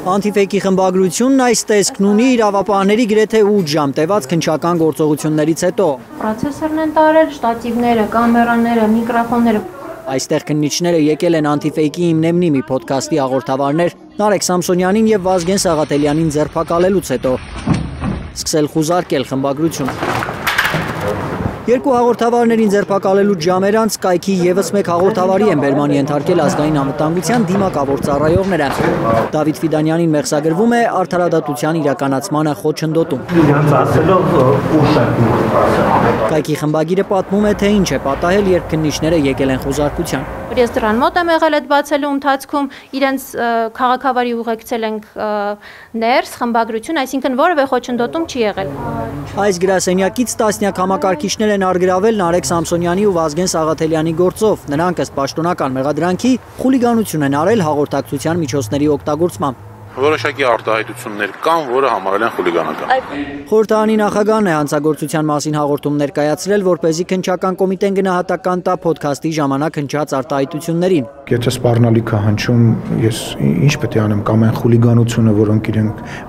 Անտիֆեյքի խմբագրությունն այս տեսքն ունի իրավապահների գրեթե 8 ժամ տևած քննչական գործողություններից հետո։ Պրոցեսորն են տարել, շտատիվները, կամերաները, միկրոֆոնները։ Այստեղ քննիչները եկել են Անտիֆեյքի Իմ Նեմնի մի փոդքասթի հաղորդավարներ Նարեկ Սամսոնյանին եւ Վազգեն Սաղաթելյանին ձերբակալելուց հետո սկսել խուզարկել խմբագրությունը։ Երկու հաղորդավարներին ձերբակալելուց ժամեր անց կայքի եւս մեկ հաղորդավարի են բերման ենթարկել ազգային անվտանգության դիմակավոր ծառայողները։ Դավիթ Ֆիդանյանին մեղսագրվում է արդարադատության իրականացմանը խոչընդոտում։ Կայքի խմբագիրը պատմում է, թե ինչ է պատահել, երբ քննիչները եկել են խուզարկության։ Ես դրան մոտ եմ եղել այդ բացելու ընթացքում, իրենց քաղաքավարի ուղեկցել ենք ներս խմբագրություն, այսինքն որևէ խոչընդոտում չի եղել։ Այս գրասենյակից տասնյակ համակարգիչներ են առգրավել Նարեկ Սամսոնյանի ու Վազգեն Սաղաթելյանի գործով։ Նրանք ըստ պաշտոնական մեղադրանքի խուլիգանություն են արել հաղորդակցության միջոցների օգտագործմամբ։ Որոշակի արտահայտություններ կան, որը համարել են խուլիգանական։ Խորհրդարանի նախագահն է հանցագործության մասին հաղորդում ներկայացրել, որպեսզի քննչական կոմիտեն գնահատական տա փոդքասթի ժամանակ հնչած արտահայտություններին։ Եթե սպառնալիքը հնչում, ես ինչ պետք է անեմ, կամ այն խուլիգանությունը,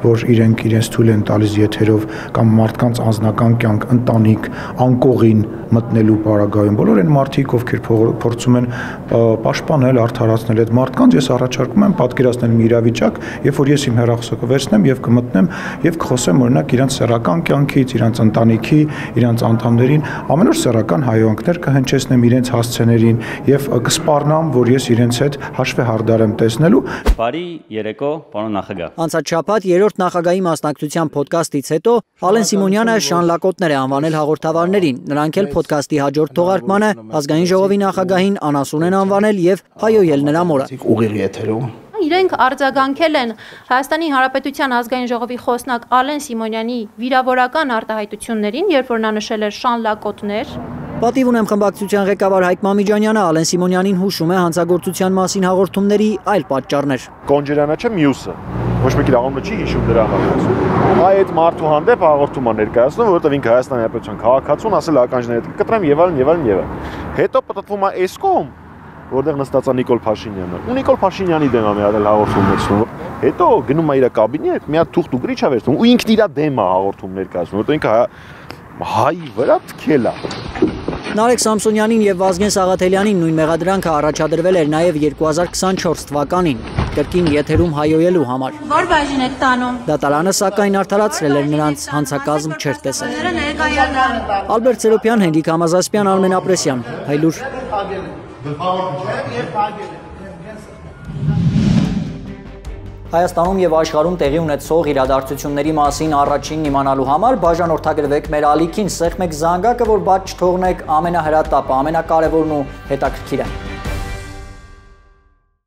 որ իրենք իրենց թույլ են տալիս եթերով, կամ մարդկանց անձնական կյանք, ընտանիք, անկողին մտնելու պարագայում, բոլոր այն մարդիկ, ովքեր փորձում են պաշտպանել, արդարացնել այդ մարդկանց, ես առաջարկում եմ պատկերացնել մի իրավիճակ, երբ որ ես իմ հեռախոսը կվերցնեմ եւ կմտնեմ եւ կխոսեմ օրինակ իրենց սեռական կյանքից, իրենց ընտանիքի, իրենց անդամներին, ամենուր սեռական հայհոյանքներ կհնչեցնեմ իրենց հասցեներին եւ կսպառնամ, որ ես իրենց հետ հաշվի հարդար եմ տեսնելու։ Բարի երեկո, պարոն նախագահ։ Անցած շաբաթ երրորդ նախագահի մասնակցության փոդքասթից հետո Ալեն Սիմոնյանը շանլակոտներ է անվանել հաղորդավարներին։ Նրանք էլ փոդքասթի հաջորդ թողարկմանը ազգային ժողովի նախագահին անասուն են անվանել եւ հայոյել նրա մորը։ Ուղիղ եթերում Իրենք արձագանքել են Հայաստանի Հանրապետության ազգային ժողովի խոսնակ Ալեն Սիմոնյանի վիրավորական արտահայտություններին, երբ որ նա նշել էր շանլակոտներ։ Պատիվ ունեմ խմբակցության ղեկավար Հայկ Մամիջանյանը Ալեն Սիմոնյանին հուշում է հանցագործության մասին հաղորդումների այլ պատճառներ։ Կոնջերանը չէ մյուսը։ Ոչ մեկի աղմուկը չի հիշում դրա մասին։ Այդ մարդու հանդեպ հաղորդում է ներկայացնում, որովհետև ինքը Հայաստանի Հանրապետության քաղաքացուն ասել ականջները կտրեմ եւ այլն։ Հետո պատտվում է էսկոմ, որտեղ նստած է Նիկոլ Փաշինյանը։ Ու Նիկոլ Փաշինյանի դեմ է միadel հաղորդում ունեցնում։ Հետո գնում է իր կաբինետ, մի հատ թուղթ ու գրիչ է վերցնում ու ինքն իր դեմ է հաղորդում ներկայացնում, որտեղ ինքը հայ վրա թքել է։ Նարեկ Սամսոնյանին եւ Վազգեն Սաղաթելյանին նույն մեղադրանքը առաջադրվել էր նաեւ 2024 թվականին կրկին եթերում հայոյելու համար։ Որ բաժին եք տանում։ Դատարանը սակայն արդարացրել էր նրանց հանցակազմ չէր տեսել։ Ալբերտ Սերոպյան, Հենրիկ Համազասպյան, Արմեն Ապրեսյան, Հայլուր։ Հայաստանում եւ աշխարհում տեղի ունեցող իրադարձությունների մասին առաջինն իմանալու համար բաժանորդագրվեք մեր ալիքին, սեղմեք զանգակը, որ բաց չթողնեք ամենահրատապը, ամենակարևորն ու հետաքրքիրը։